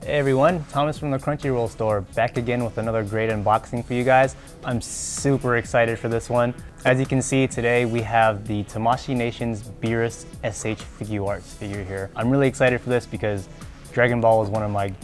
Hey everyone, Thomas from the Crunchyroll store, back again with another great unboxing for you guys. I'm super excited for this one. As you can see, today we have the Tamashii Nations Beerus S.H Figuarts figure here. I'm really excited for this because Dragon Ball was one of my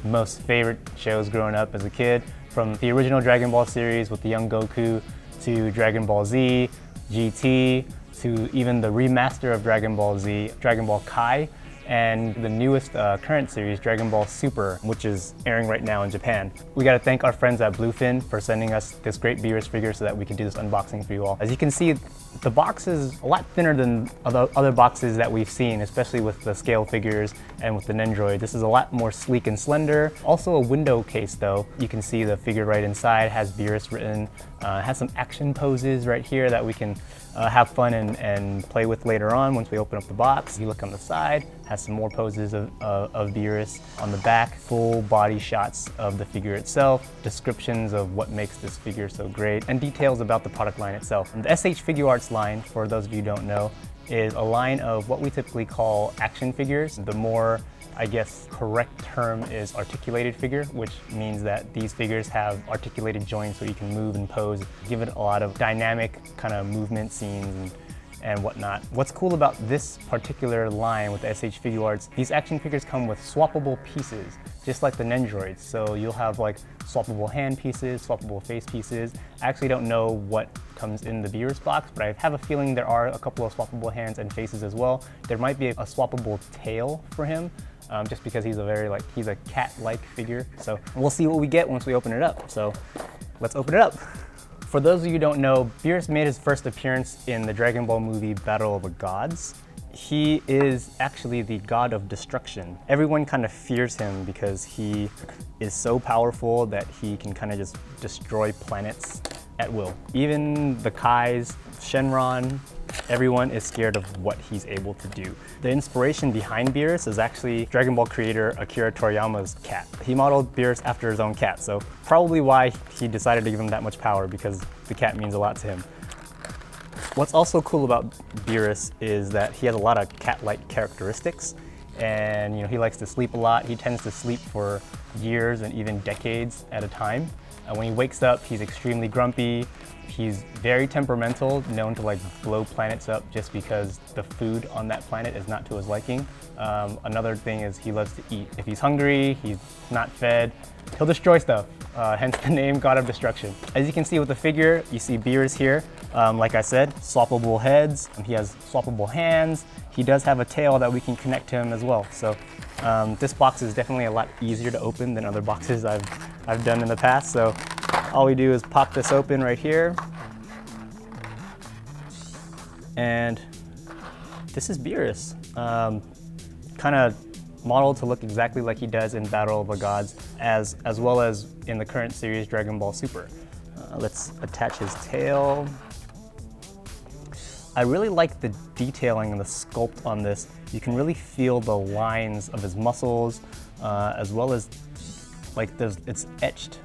most favorite shows growing up as a kid. From the original Dragon Ball series with the young Goku, to Dragon Ball Z, GT, to even the remaster of Dragon Ball Z, Dragon Ball Kai, and the newest current series, Dragon Ball Super, which is airing right now in Japan. We gotta thank our friends at Bluefin for sending us this great Beerus figure so that we can do this unboxing for you all. As you can see, the box is a lot thinner than other boxes that we've seen, especially with the scale figures and with the Nendoroid. This is a lot more sleek and slender. Also a window case though. You can see the figure right inside has Beerus written, has some action poses right here that we can have fun and play with later on once we open up the box. You look on the side, has some more poses of Beerus. On the back, full body shots of the figure itself, descriptions of what makes this figure so great, and details about the product line itself. And the S.H Figuarts line, for those of you who don't know, is a line of what we typically call action figures. The more, I guess, correct term is articulated figure, which means that these figures have articulated joints so you can move and pose, give it a lot of dynamic kind of movement scenes and whatnot. What's cool about this particular line with the S.H Figuarts, these action figures come with swappable pieces, just like the Nendoroids. So you'll have like swappable hand pieces, swappable face pieces. I actually don't know what comes in the Beerus box, but I have a feeling there are a couple of swappable hands and faces as well. There might be a swappable tail for him, just because he's a cat-like figure. So we'll see what we get once we open it up. So let's open it up. For those of you who don't know, Beerus made his first appearance in the Dragon Ball movie Battle of the Gods. He is actually the god of destruction. Everyone kind of fears him because he is so powerful that he can kind of just destroy planets at will. Even the Kais, Shenron, everyone is scared of what he's able to do. The inspiration behind Beerus is actually Dragon Ball creator Akira Toriyama's cat. He modeled Beerus after his own cat, so probably why he decided to give him that much power, because the cat means a lot to him. What's also cool about Beerus is that he has a lot of cat-like characteristics, and he likes to sleep a lot. He tends to sleep for years and even decades at a time. When he wakes up, he's extremely grumpy. He's very temperamental, known to blow planets up just because the food on that planet is not to his liking. Another thing is he loves to eat. If he's hungry, he's not fed, he'll destroy stuff, hence the name God of Destruction. As you can see with the figure, you see Beerus here. Like I said, swappable heads, and he has swappable hands. He does have a tail that we can connect to him as well. So this box is definitely a lot easier to open than other boxes I've done in the past. So all we do is pop this open right here. And this is Beerus. Kind of modeled to look exactly like he does in Battle of the Gods, as well as in the current series Dragon Ball Super. Let's attach his tail. I really like the detailing and the sculpt on this. You can really feel the lines of his muscles, as well as it's etched.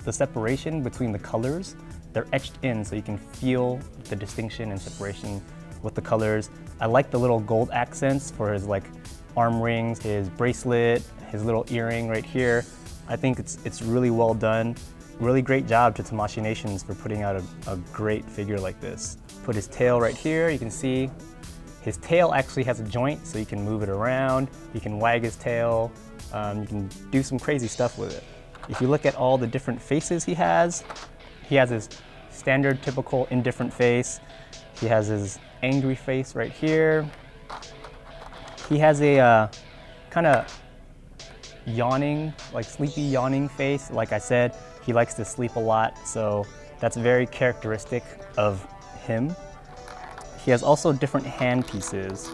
The separation between the colors, they're etched in so you can feel the distinction and separation with the colors. I like the little gold accents for his arm rings, his bracelet, his little earring right here. I think it's really well done. Really great job to Tamashii Nations for putting out a great figure like this. Put his tail right here. You can see his tail actually has a joint, so you can move it around. You can wag his tail. You can do some crazy stuff with it. If you look at all the different faces he has his standard, typical, indifferent face. He has his angry face right here. He has a kind of yawning, sleepy yawning face. Like I said, he likes to sleep a lot, so that's very characteristic of him. He has also different hand pieces.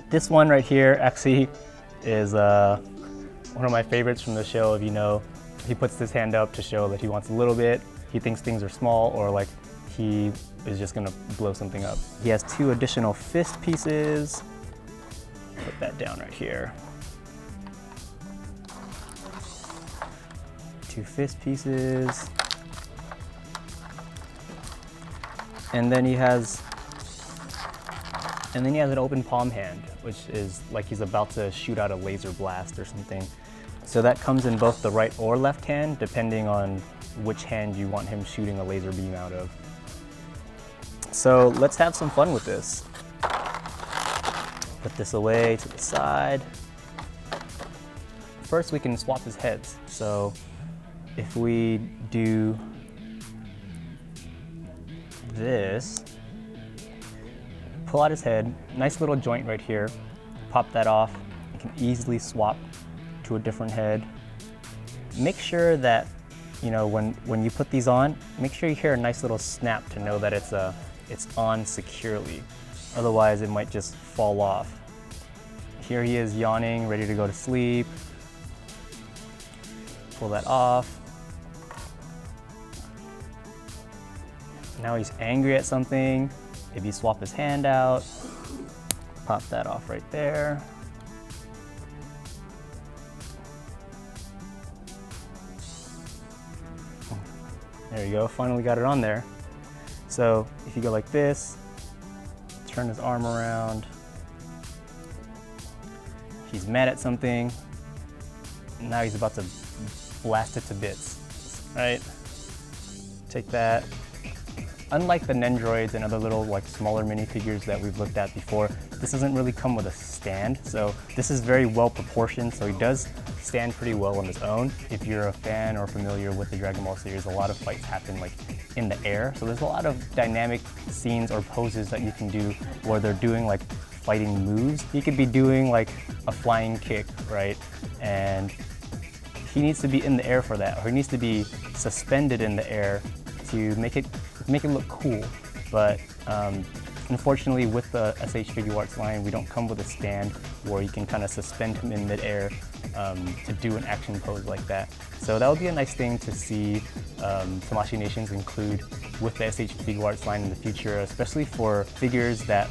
This one right here actually is one of my favorites from the show. If you know, he puts his hand up to show that he wants a little bit. He thinks things are small, or he is just gonna blow something up. He has 2 additional fist pieces. Put that down right here. 2 fist pieces. And then he has And then he has an open palm hand, which is like he's about to shoot out a laser blast or something. So that comes in both the right or left hand, depending on which hand you want him shooting a laser beam out of. So let's have some fun with this. Put this away to the side. First, we can swap his heads. So if we do this, pull out his head, nice little joint right here, pop that off. You can easily swap to a different head. Make sure that, you know, when you put these on, make sure you hear a nice little snap to know that it's on securely. Otherwise, it might just fall off. Here he is yawning, ready to go to sleep. Pull that off. Now he's angry at something. If you swap his hand out, pop that off right there. There you go, finally got it on there. So if you go like this, turn his arm around. He's mad at something. Now he's about to blast it to bits, right? Take that. Unlike the Nendoroids and other little like smaller minifigures that we've looked at before, this doesn't really come with a stand. So this is very well proportioned, so he does stand pretty well on his own. If you're a fan or familiar with the Dragon Ball series, a lot of fights happen like in the air. So there's a lot of dynamic scenes or poses that you can do where they're doing like fighting moves. He could be doing like a flying kick, right? And he needs to be in the air for that, or he needs to be suspended in the air to make it look cool. But unfortunately, with the S.H. Figuarts line, we don't come with a stand where you can kind of suspend him in midair to do an action pose like that. So that would be a nice thing to see Tamashii Nations include with the S.H. Figuarts line in the future, especially for figures that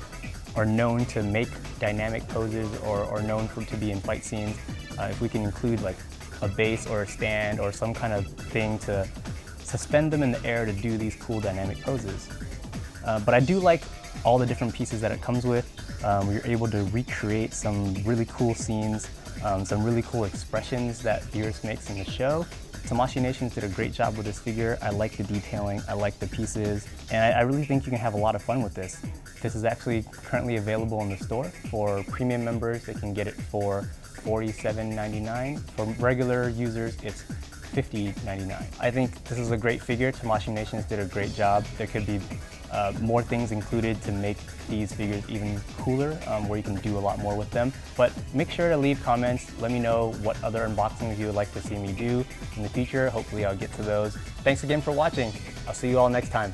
are known to make dynamic poses or known to be in fight scenes. If we can include like a base or a stand or some kind of thing to suspend them in the air to do these cool dynamic poses. But I do like all the different pieces that it comes with. We're able to recreate some really cool scenes, some really cool expressions that Beerus makes in the show. Tamashii Nations did a great job with this figure. I like the detailing, I like the pieces, and I really think you can have a lot of fun with this. This is actually currently available in the store. For premium members, they can get it for $47.99. For regular users, it's $50.99. I think this is a great figure. Tamashii Nations did a great job. There could be more things included to make these figures even cooler, where you can do a lot more with them. But make sure to leave comments. Let me know what other unboxings you would like to see me do in the future. Hopefully I'll get to those. Thanks again for watching. I'll see you all next time.